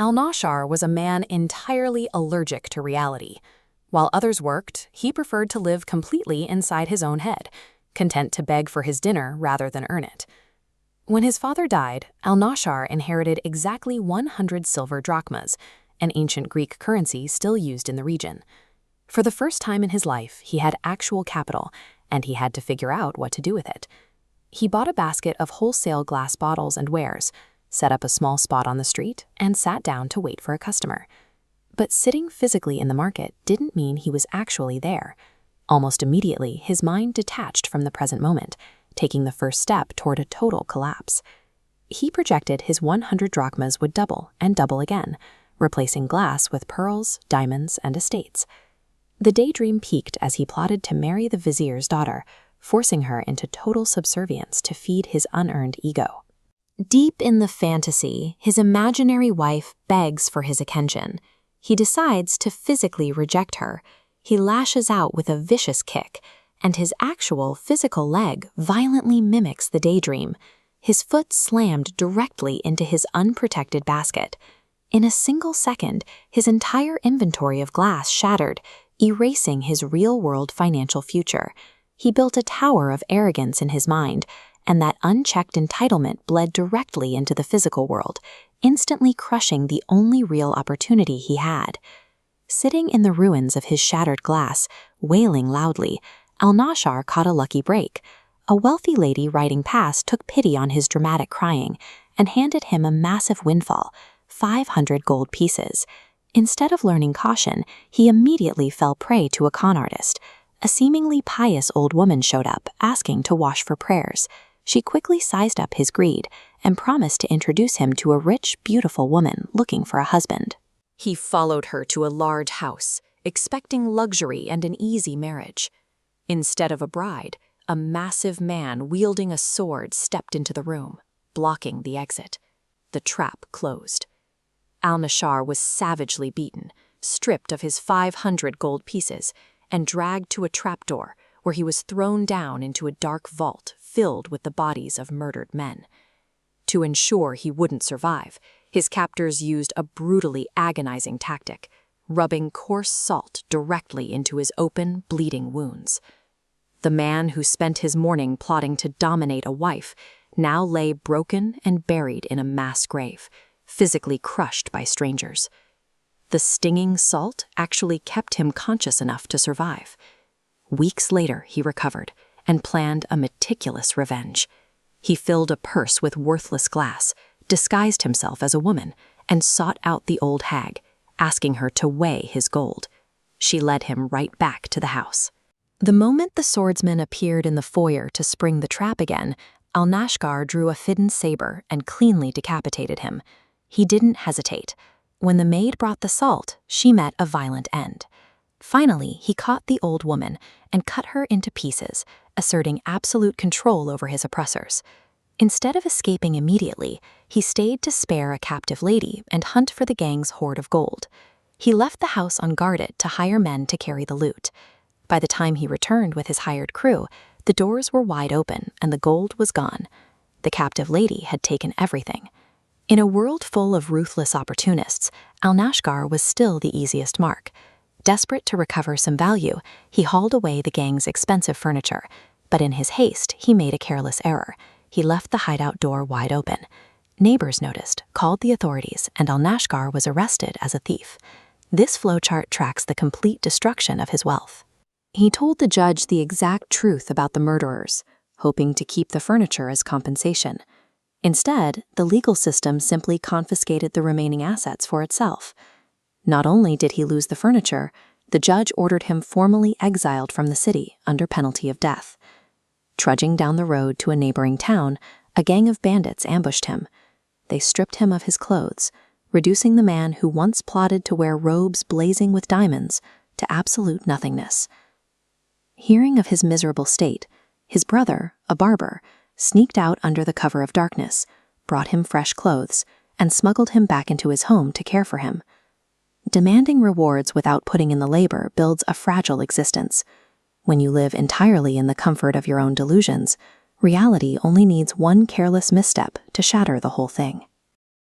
Al-Nashar was a man entirely allergic to reality. While others worked, he preferred to live completely inside his own head, content to beg for his dinner rather than earn it. When his father died, Al-Nashar inherited exactly 100 silver drachmas, an ancient Greek currency still used in the region. For the first time in his life, he had actual capital, and he had to figure out what to do with it. He bought a basket of wholesale glass bottles and wares, set up a small spot on the street, and sat down to wait for a customer. But sitting physically in the market didn't mean he was actually there. Almost immediately, his mind detached from the present moment, taking the first step toward a total collapse. He projected his 100 drachmas would double and double again, replacing glass with pearls, diamonds, and estates. The daydream peaked as he plotted to marry the vizier's daughter, forcing her into total subservience to feed his unearned ego. Deep in the fantasy, his imaginary wife begs for his attention. He decides to physically reject her. He lashes out with a vicious kick, and his actual physical leg violently mimics the daydream. His foot slammed directly into his unprotected basket. In a single second, his entire inventory of glass shattered, erasing his real-world financial future. He built a tower of arrogance in his mind, and that unchecked entitlement bled directly into the physical world, instantly crushing the only real opportunity he had. Sitting in the ruins of his shattered glass, wailing loudly, Al-Nashar caught a lucky break. A wealthy lady riding past took pity on his dramatic crying and handed him a massive windfall, 500 gold pieces. Instead of learning caution, he immediately fell prey to a con artist. A seemingly pious old woman showed up, asking to wash for prayers. She quickly sized up his greed and promised to introduce him to a rich, beautiful woman looking for a husband. He followed her to a large house, expecting luxury and an easy marriage. Instead of a bride, a massive man wielding a sword stepped into the room, blocking the exit. The trap closed. Al-Nashar was savagely beaten, stripped of his 500 gold pieces, and dragged to a trapdoor where he was thrown down into a dark vault filled with the bodies of murdered men. To ensure he wouldn't survive, his captors used a brutally agonizing tactic, rubbing coarse salt directly into his open, bleeding wounds. The man who spent his morning plotting to dominate a wife now lay broken and buried in a mass grave, physically crushed by strangers. The stinging salt actually kept him conscious enough to survive. Weeks later, he recovered and planned a meticulous revenge. He filled a purse with worthless glass, disguised himself as a woman, and sought out the old hag, asking her to weigh his gold. She led him right back to the house. The moment the swordsman appeared in the foyer to spring the trap again, Al-Nashar drew a hidden saber and cleanly decapitated him. He didn't hesitate. When the maid brought the salt, she met a violent end. Finally, he caught the old woman and cut her into pieces, asserting absolute control over his oppressors. Instead of escaping immediately, he stayed to spare a captive lady and hunt for the gang's hoard of gold. He left the house unguarded to hire men to carry the loot. By the time he returned with his hired crew, the doors were wide open and the gold was gone. The captive lady had taken everything. In a world full of ruthless opportunists, Al-Nashar was still the easiest mark. Desperate to recover some value, he hauled away the gang's expensive furniture, but in his haste, he made a careless error. He left the hideout door wide open. Neighbors noticed, called the authorities, and Al-Nashar was arrested as a thief. This flowchart tracks the complete destruction of his wealth. He told the judge the exact truth about the murderers, hoping to keep the furniture as compensation. Instead, the legal system simply confiscated the remaining assets for itself. Not only did he lose the furniture, the judge ordered him formally exiled from the city under penalty of death. Trudging down the road to a neighboring town, a gang of bandits ambushed him. They stripped him of his clothes, reducing the man who once plotted to wear robes blazing with diamonds to absolute nothingness. Hearing of his miserable state, his brother, a barber, sneaked out under the cover of darkness, brought him fresh clothes, and smuggled him back into his home to care for him. Demanding rewards without putting in the labor builds a fragile existence. When you live entirely in the comfort of your own delusions, reality only needs one careless misstep to shatter the whole thing.